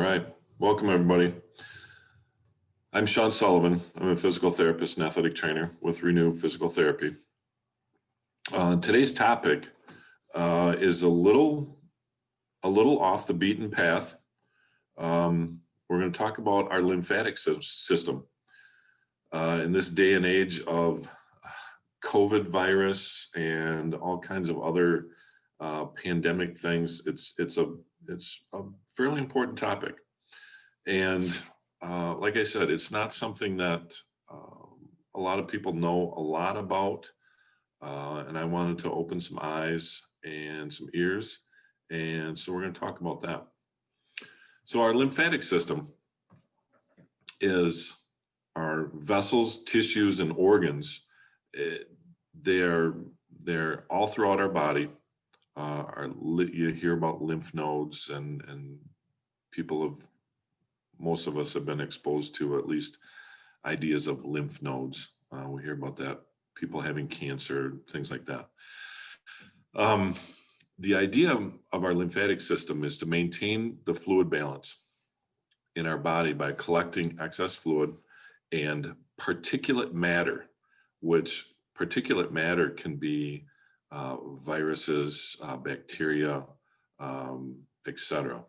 right, welcome everybody. I'm Shaun Sullivan. I'm a physical therapist and athletic trainer with Renew Physical Therapy. Today's topic is a little off the beaten path. We're going to talk about our lymphatic system. In this day and age of COVID virus and all kinds of other pandemic things, it's a fairly important topic. And like I said, it's not something that a lot of people know a lot about. And I wanted to open some eyes and some ears. And so we're going to talk about that. So our lymphatic system is our vessels, tissues, and organs. They're all throughout our body. You hear about lymph nodes, and most of us have been exposed to at least ideas of lymph nodes. We hear about that, people having cancer, things like that. The idea of our lymphatic system is to maintain the fluid balance in our body by collecting excess fluid and particulate matter, which particulate matter can be viruses, bacteria, etc.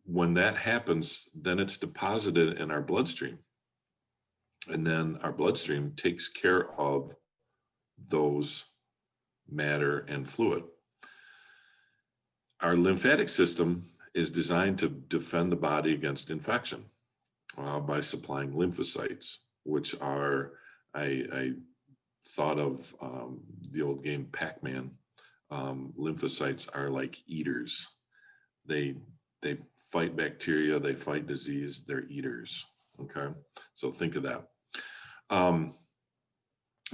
When that happens, then it's deposited in our bloodstream. And then our bloodstream takes care of those matter and fluid. Our lymphatic system is designed to defend the body against infection by supplying lymphocytes, which are, I thought of the old game Pac-Man. Lymphocytes are like eaters. They fight bacteria, they fight disease, they're eaters, okay? So think of that.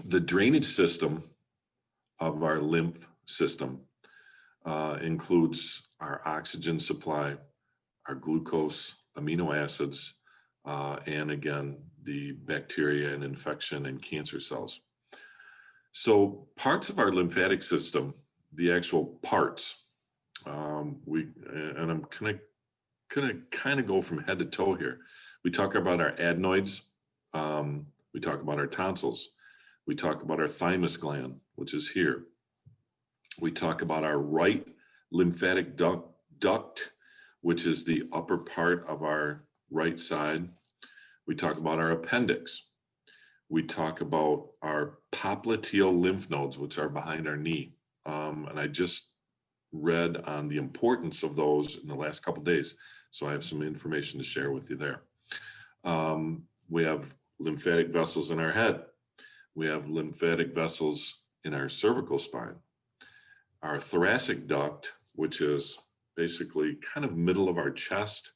The drainage system of our lymph system includes our oxygen supply, our glucose, amino acids, and again, the bacteria and infection and cancer cells. So parts of our lymphatic system, the actual parts, I'm gonna kind of go from head to toe here. We talk about our adenoids, we talk about our tonsils, we talk about our thymus gland, which is here. We talk about our right lymphatic duct, which is the upper part of our right side. We talk about our appendix. We talk about our popliteal lymph nodes, which are behind our knee. And I just read on the importance of those in the last couple of days. So I have some information to share with you there. We have lymphatic vessels in our head. We have lymphatic vessels in our cervical spine. Our thoracic duct, which is basically kind of middle of our chest,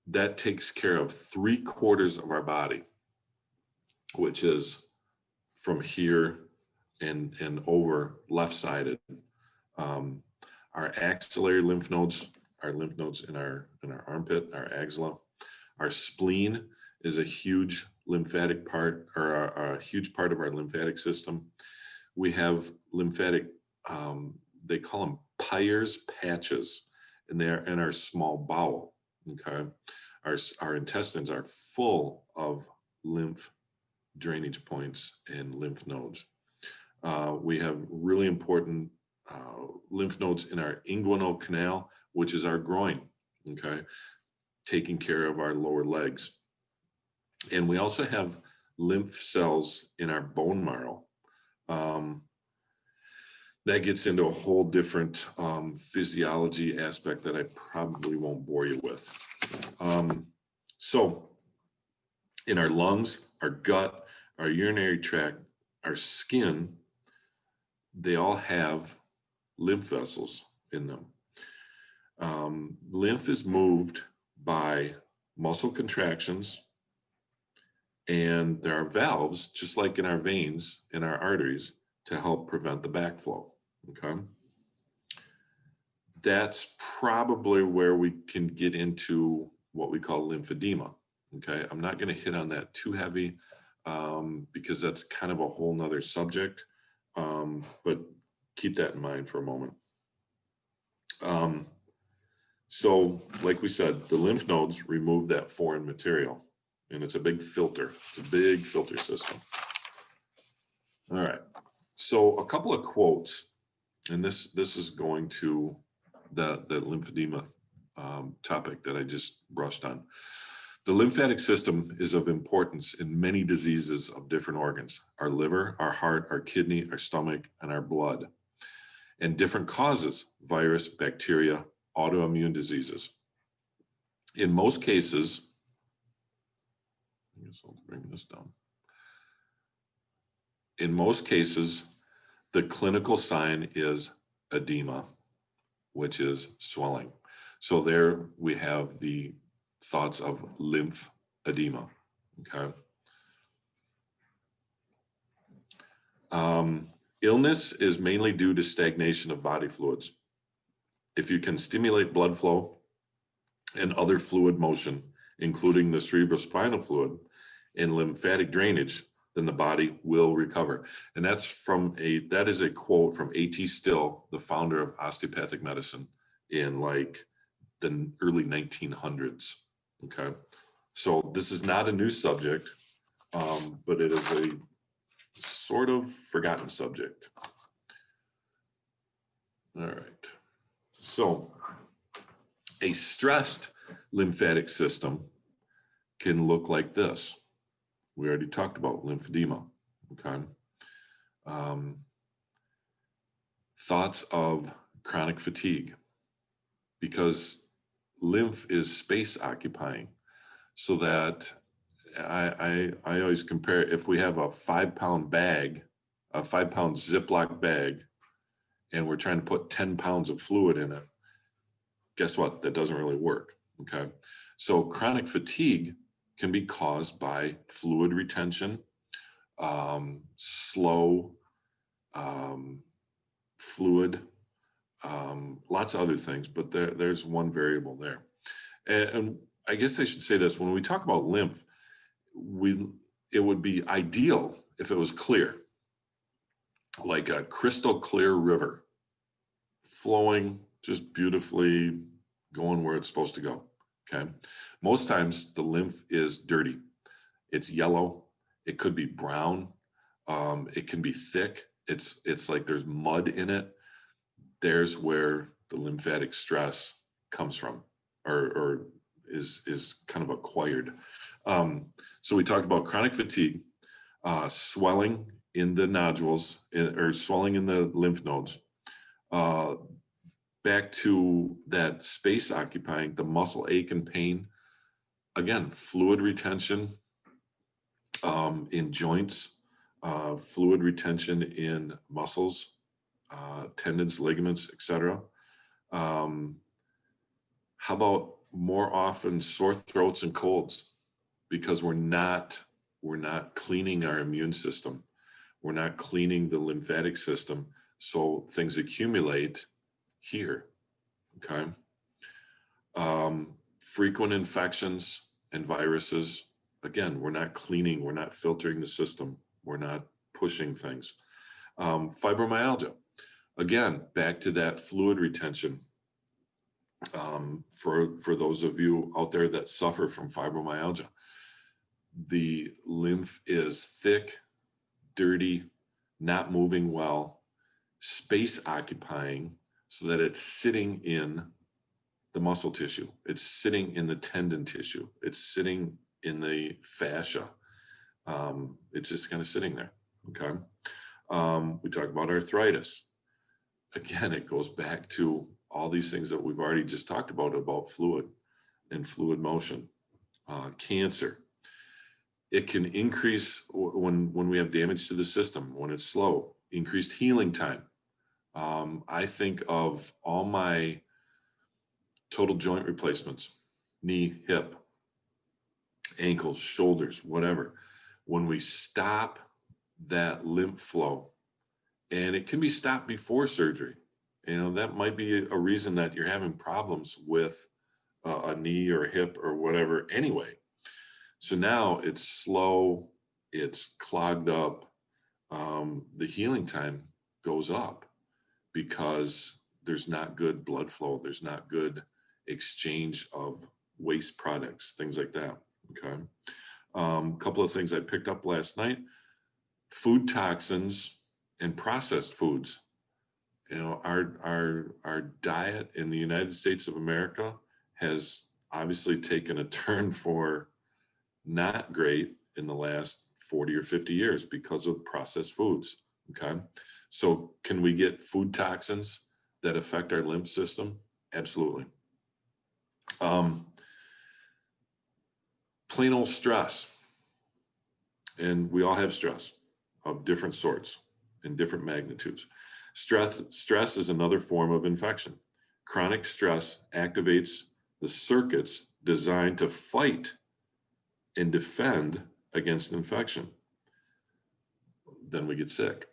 that takes care of 3/4 of our body, which is from here and over left-sided. Our axillary lymph nodes, our lymph nodes in our armpit, our axilla. Our spleen is a huge lymphatic part, or a huge part of our lymphatic system. We have lymphatic, they call them Peyer's patches, and they're in our small bowel, okay? Our intestines are full of lymph drainage points and lymph nodes. We have really important lymph nodes in our inguinal canal, which is our groin, okay? Taking care of our lower legs. And we also have lymph cells in our bone marrow. That gets into a whole different physiology aspect that I probably won't bore you with. So in our lungs, our gut, our urinary tract, our skin, they all have lymph vessels in them. Lymph is moved by muscle contractions, and there are valves, just like in our veins, in our arteries, to help prevent the backflow, okay? That's probably where we can get into what we call lymphedema, okay? I'm not gonna hit on that too heavy because that's kind of a whole nother subject, but keep that in mind for a moment. So like we said, the lymph nodes remove that foreign material, and it's a big filter. It's a big filter system. All right. So a couple of quotes, and this is going to the lymphedema topic that I just brushed on. The lymphatic system is of importance in many diseases of different organs: our liver, our heart, our kidney, our stomach, and our blood, and different causes: virus, bacteria, autoimmune diseases. In most cases, I guess I'll bring this down. In most cases, the clinical sign is edema, which is swelling. So there we have the thoughts of lymphedema, okay? Illness is mainly due to stagnation of body fluids. If you can stimulate blood flow and other fluid motion, including the cerebrospinal fluid and lymphatic drainage, then the body will recover. And that is a quote from A.T. Still, the founder of osteopathic medicine in like the early 1900s. Okay. So this is not a new subject, but it is a sort of forgotten subject. All right. So a stressed lymphatic system can look like this. We already talked about lymphedema, okay? Thoughts of chronic fatigue, because lymph is space occupying, so that I always compare, if we have a 5-pound bag, a 5-pound Ziploc bag, and we're trying to put 10 pounds of fluid in it, guess what? That doesn't really work, okay? So chronic fatigue can be caused by fluid retention, slow fluid, lots of other things, but there's one variable there. And I guess I should say this: when we talk about lymph, it would be ideal if it was clear, like a crystal clear river, flowing just beautifully, going where it's supposed to go. Okay. Most times the lymph is dirty. It's yellow. It could be brown. It can be thick. It's like there's mud in it. There's where the lymphatic stress comes from, or is kind of acquired. So we talked about chronic fatigue, swelling in the nodules, or swelling in the lymph nodes. Back to that space occupying, the muscle ache and pain. Again, fluid retention in joints, fluid retention in muscles, tendons, ligaments, etc. How about more often sore throats and colds? Because we're not cleaning our immune system. We're not cleaning the lymphatic system, so things accumulate here, okay? Frequent infections and viruses. Again, we're not cleaning, we're not filtering the system, we're not pushing things. Fibromyalgia. Again, back to that fluid retention. For those of you out there that suffer from fibromyalgia, the lymph is thick, dirty, not moving well, space occupying, so that it's sitting in the muscle tissue. It's sitting in the tendon tissue. It's sitting in the fascia. It's just kind of sitting there, okay? We talk about arthritis. Again, it goes back to all these things that we've already just talked about fluid and fluid motion. Cancer. It can increase when we have damage to the system, when it's slow, increased healing time. I think of all my total joint replacements, knee, hip, ankles, shoulders, whatever. When we stop that lymph flow, and it can be stopped before surgery, that might be a reason that you're having problems with a knee or a hip or whatever anyway. So now it's slow, it's clogged up. The healing time goes up because there's not good blood flow. There's not good exchange of waste products, things like that. Okay. Couple of things I picked up last night: food toxins and processed foods. You know, our diet in the United States of America has obviously taken a turn for not great in the last 40 or 50 years because of processed foods. Okay. So can we get food toxins that affect our lymph system? Absolutely. Plain old stress. And we all have stress of different sorts and different magnitudes. Stress is another form of infection. Chronic stress activates the circuits designed to fight and defend against infection. Then we get sick.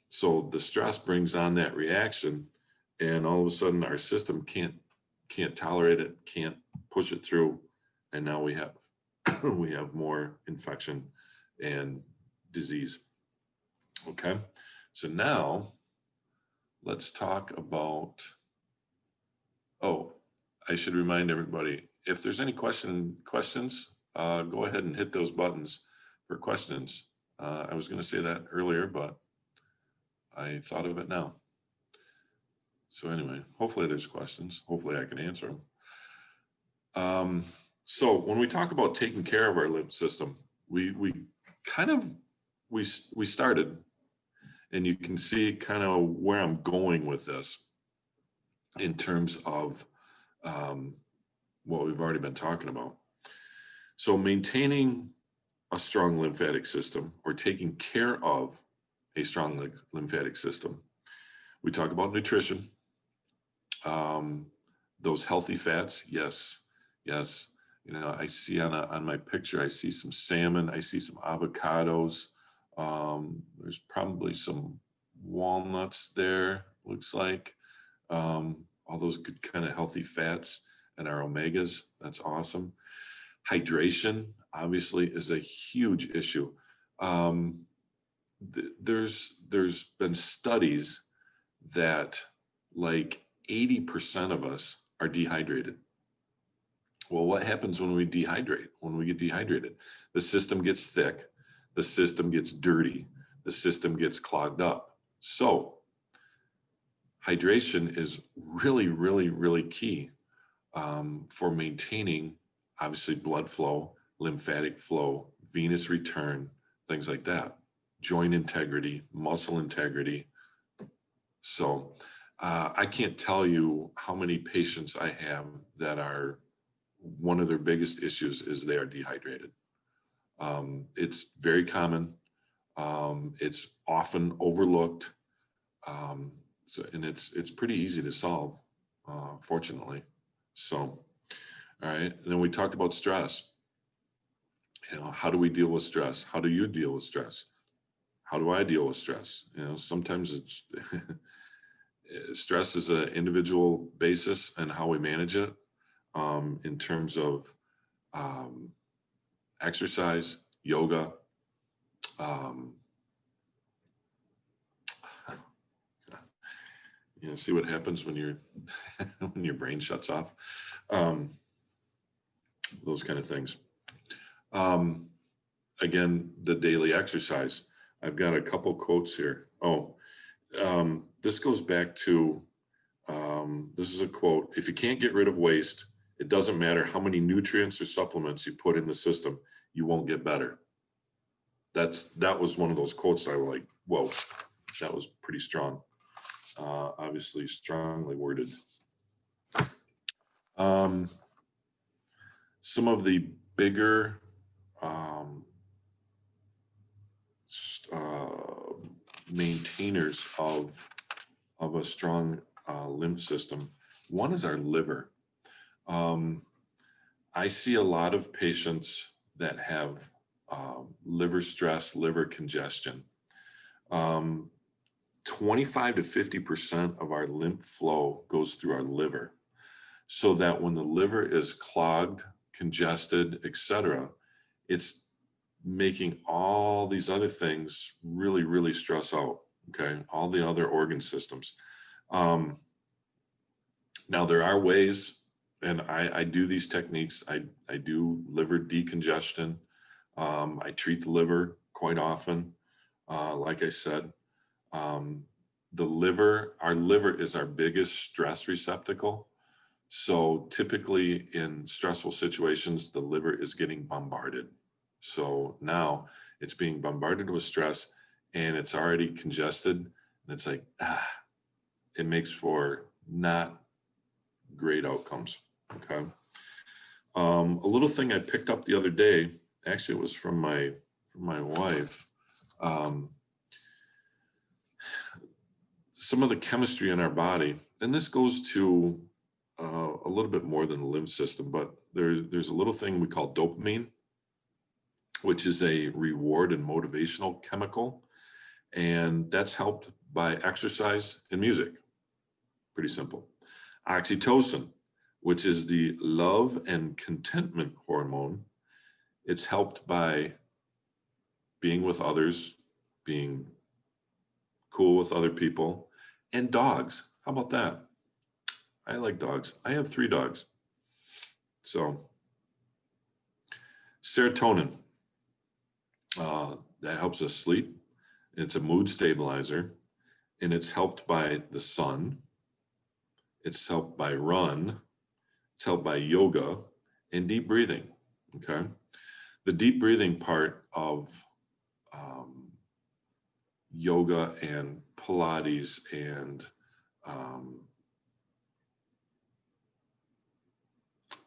So the stress brings on that reaction, and all of a sudden our system can't tolerate it, can't push it through, and now we have we have more infection and disease. Okay, so now let's talk about, oh, I should remind everybody, if there's any questions, go ahead and hit those buttons for questions. I was going to say that earlier, but I thought of it now. So anyway, hopefully there's questions. Hopefully I can answer them. So when we talk about taking care of our lymph system, we started, and you can see kind of where I'm going with this in terms of what we've already been talking about. So maintaining a strong lymphatic system, or taking care of a strong lymphatic system, we talk about nutrition, those healthy fats. Yes. You know, I see on my picture, I see some salmon, I see some avocados. There's probably some walnuts there, looks like. All those good kind of healthy fats and our omegas. That's awesome. Hydration, obviously, is a huge issue. There's been studies that like 80% of us are dehydrated. Well, what happens when we dehydrate? When we get dehydrated, the system gets thick, the system gets dirty, the system gets clogged up. So hydration is really, really, really key for maintaining, obviously, blood flow, lymphatic flow, venous return, things like that, joint integrity, muscle integrity. So I can't tell you how many patients I have that are, one of their biggest issues is they are dehydrated. It's very common. It's often overlooked. And it's pretty easy to solve, fortunately. So, all right. And then we talked about stress. You know, how do we deal with stress? How do you deal with stress? How do I deal with stress? You know, sometimes it's stress is an individual basis and how we manage it, in terms of exercise, yoga, you know, see what happens when when your brain shuts off, those kind of things. Again, the daily exercise. I've got a couple quotes here. This goes back to, this is a quote: "If you can't get rid of waste, it doesn't matter how many nutrients or supplements you put in the system, you won't get better." That was one of those quotes I was like, whoa, that was pretty strong. Obviously strongly worded. Some of the bigger maintainers of a strong lymph system, one is our liver. I see a lot of patients that have liver stress, liver congestion. 25 to 50% of our lymph flow goes through our liver, so that when the liver is clogged, congested, etc., it's making all these other things really, really stress out. Okay, all the other organ systems. Now there are ways and I do these techniques. I do liver decongestion. I treat the liver quite often. Like I said, um, our liver is our biggest stress receptacle. So typically in stressful situations, the liver is getting bombarded. So now it's being bombarded with stress and it's already congested. And it's like, it makes for not great outcomes. Okay. A little thing I picked up the other day, actually it was from my wife. Um, some of the chemistry in our body, and this goes to a little bit more than the lymph system, but there's a little thing we call dopamine, which is a reward and motivational chemical. And that's helped by exercise and music. Pretty simple. Oxytocin, which is the love and contentment hormone. It's helped by being with others, being cool with other people, and dogs. How about that? I like dogs. I have 3 dogs. So serotonin, that helps us sleep. It's a mood stabilizer, and it's helped by the sun. It's helped by run. It's helped by yoga and deep breathing. Okay. The deep breathing part of yoga and Pilates and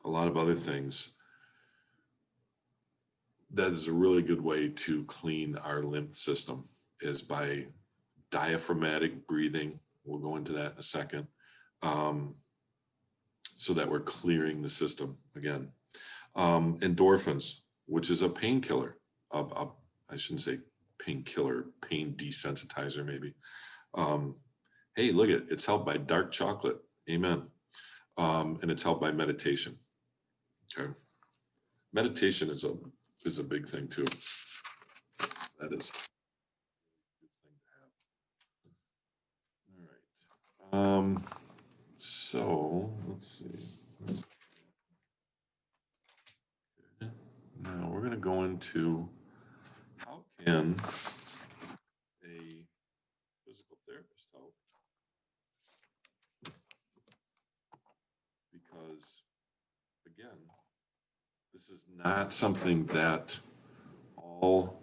a lot of other things, that is a really good way to clean our lymph system, is by diaphragmatic breathing. We'll go into that in a second, so that we're clearing the system again. Endorphins, which is a painkiller. I shouldn't say painkiller, pain desensitizer maybe. Hey, look at it. It's helped by dark chocolate. Amen. And it's helped by meditation. Okay. Meditation is a big thing too. That is a good thing to have. All right. So let's see. Now we're going to go into how can a physical therapist help? Because again, this is not something that all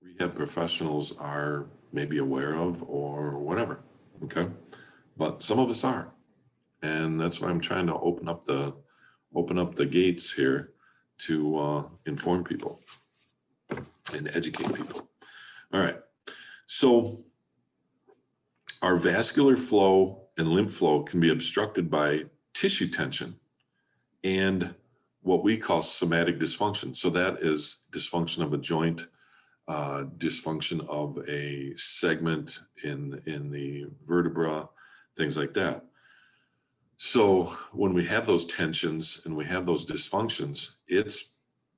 rehab professionals are maybe aware of or whatever. Okay. But some of us are. And that's why I'm trying to open up the gates here to inform people and educate people. All right. So our vascular flow and lymph flow can be obstructed by tissue tension and what we call somatic dysfunction. So that is dysfunction of a joint, dysfunction of a segment in the vertebra, things like that. So when we have those tensions and we have those dysfunctions, it's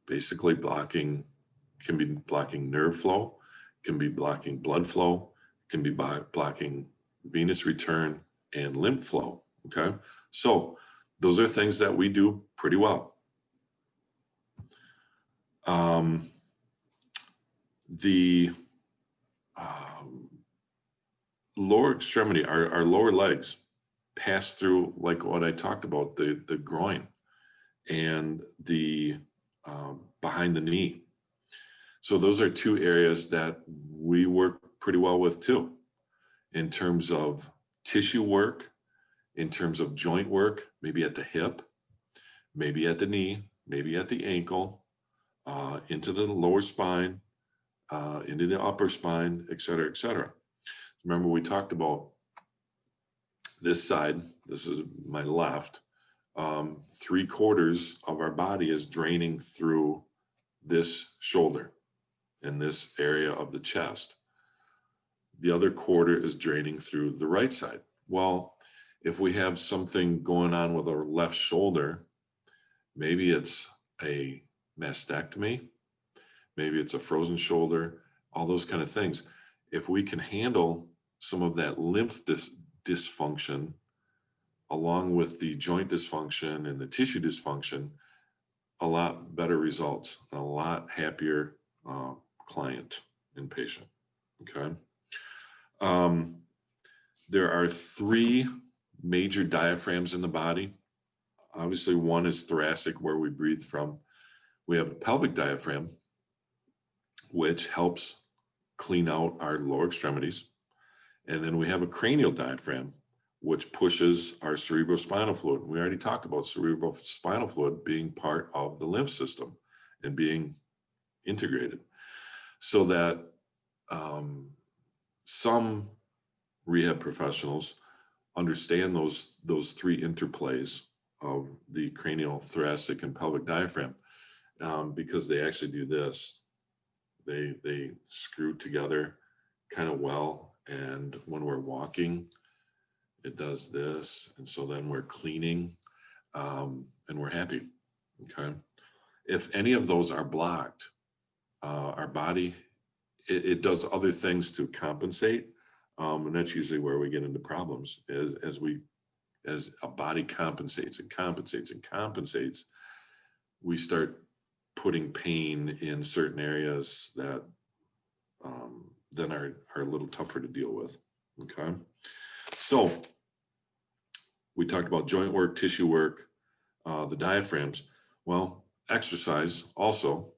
basically can be blocking nerve flow, can be blocking blood flow, can be blocking venous return and lymph flow. Okay. So those are things that we do pretty well. The lower extremity, our lower legs, pass through, like what I talked about, the groin and the behind the knee. So those are 2 areas that we work pretty well with too, in terms of tissue work, in terms of joint work, maybe at the hip, maybe at the knee, maybe at the ankle, into the lower spine, into the upper spine, et cetera, et cetera. Remember, we talked about this side. This is my left. 3/4 of our body is draining through this shoulder and this area of the chest. The other 1/4 is draining through the right side. Well, if we have something going on with our left shoulder, maybe it's a mastectomy, maybe it's a frozen shoulder, all those kind of things. If we can handle some of that lymph dysfunction, along with the joint dysfunction and the tissue dysfunction, a lot better results and a lot happier client and patient. Okay. There are 3 major diaphragms in the body. Obviously, one is thoracic, where we breathe from. We have a pelvic diaphragm, which helps clean out our lower extremities. And then we have a cranial diaphragm, which pushes our cerebrospinal fluid. We already talked about cerebrospinal fluid being part of the lymph system and being integrated. So that some rehab professionals understand those 3 interplays of the cranial, thoracic, and pelvic diaphragm, because they actually do this. They screw together kind of well, and when we're walking, it does this, and so then we're cleaning, and we're happy. Okay, if any of those are blocked, our body it does other things to compensate, and that's usually where we get into problems. As a body compensates and compensates and compensates, we start putting pain in certain areas that then are a little tougher to deal with. Okay, so we talked about joint work, tissue work, the diaphragms. Well, exercise also,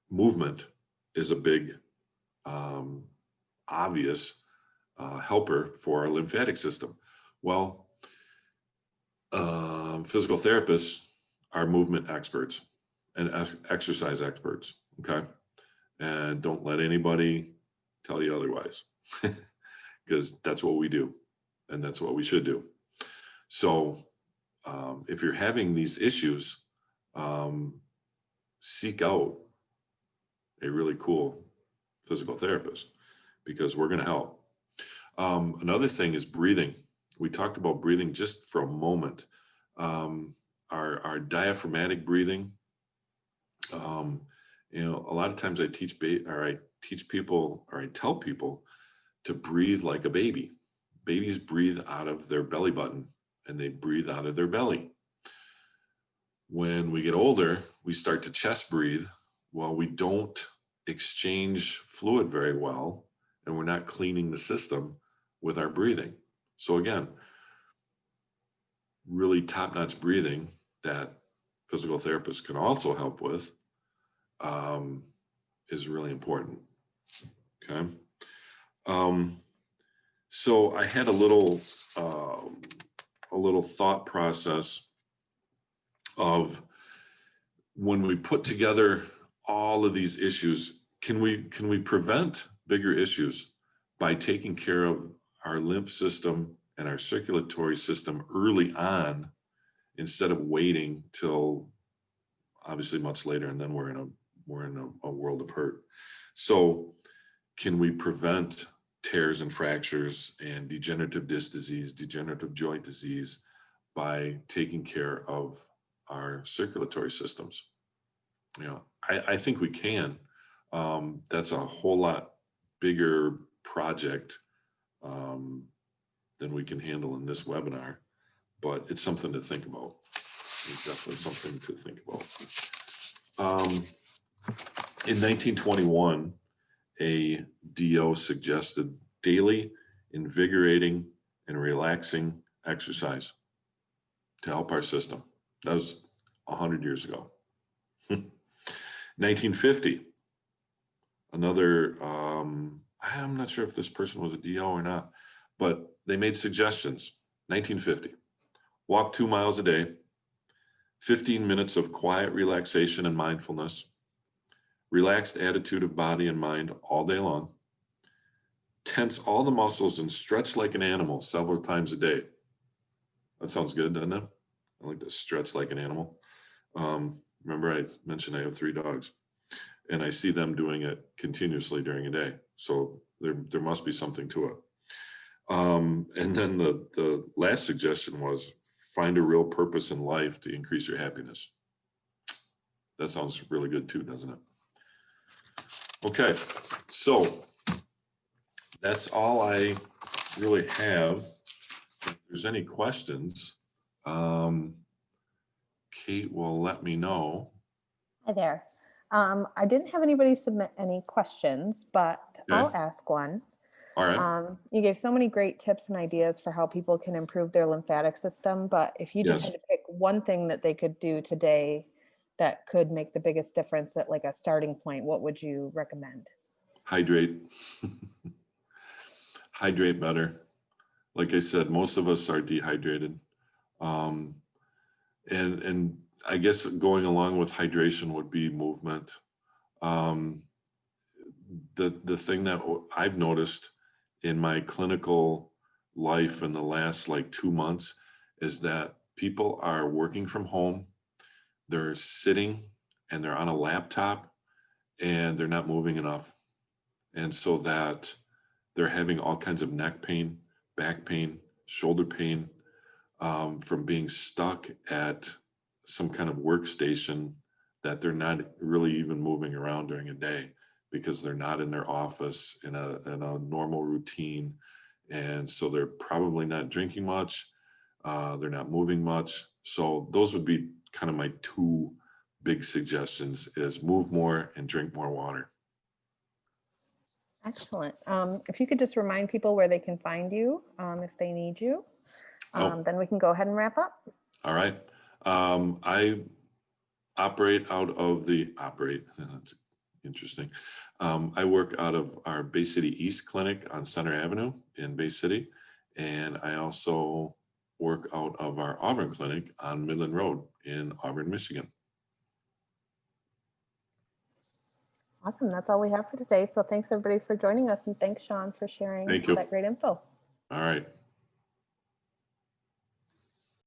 movement is a big obvious helper for our lymphatic system. Well, physical therapists are movement experts and exercise experts, okay? And don't let anybody tell you otherwise, because that's what we do, and that's what we should do. So if you're having these issues, seek out a really cool physical therapist, because we're going to help. Another thing is breathing. We talked about breathing just for a moment. Our diaphragmatic breathing. A lot of times I teach people, or I tell people to breathe like a baby. Babies breathe out of their belly button, and they breathe out of their belly. When we get older, we start to chest breathe. Well, we don't exchange fluid very well, and we're not cleaning the system with our breathing. So again, really top-notch breathing that physical therapists can also help with is really important. Okay. So I had a little thought process of, when we put together all of these issues, can we prevent bigger issues by taking care of our lymph system and our circulatory system early on, instead of waiting till obviously much later, and then we're in a world of hurt. So can we prevent tears and fractures and degenerative disc disease, degenerative joint disease, by taking care of our circulatory systems? I think we can. That's a whole lot bigger project than we can handle in this webinar, but it's something to think about. It's definitely something to think about. In 1921, a DO suggested daily invigorating and relaxing exercise to help our system. That was 100 years ago. 1950, another, I'm not sure if this person was a DO or not, but they made suggestions. 1950, walk 2 miles a day, 15 minutes of quiet relaxation and mindfulness, relaxed attitude of body and mind all day long, tense all the muscles and stretch like an animal several times a day. That sounds good, doesn't it? I like to stretch like an animal. Remember I mentioned I have 3 dogs, and I see them doing it continuously during a day. So there must be something to it. And then the last suggestion was, find a real purpose in life to increase your happiness. That sounds really good too, doesn't it? Okay, so that's all I really have. If there's any questions, Kate will let me know. Hi there. I didn't have anybody submit any questions, but I'll Okay. ask one. All right. You gave so many great tips and ideas for how people can improve their lymphatic system, but if you just Yes. had to pick one thing that they could do today that could make the biggest difference at like a starting point, what would you recommend? Hydrate. Hydrate better. Like I said, most of us are dehydrated. Um, and I guess going along with hydration would be movement. Um, the thing that I've noticed in my clinical life in the last like 2 months is that people are working from home, they're sitting and they're on a laptop and they're not moving enough. And so that they're having all kinds of neck pain, back pain, shoulder pain, from being stuck at some kind of workstation that they're not really even moving around during a day because they're not in their office in a normal routine. And so they're probably not drinking much. They're not moving much. So those would be kind of my two big suggestions is move more and drink more water. Excellent. If you could just remind people where they can find you if they need you, Oh, then we can go ahead and wrap up. all right. I operate, that's interesting. I work out of our Bay City East Clinic on Center Avenue in Bay City. And I also work out of our Auburn Clinic on Midland Road in Auburn, Michigan. Awesome. That's all we have for today. So thanks everybody for joining us, and thanks Shaun for sharing Thank all you. that great info. All right.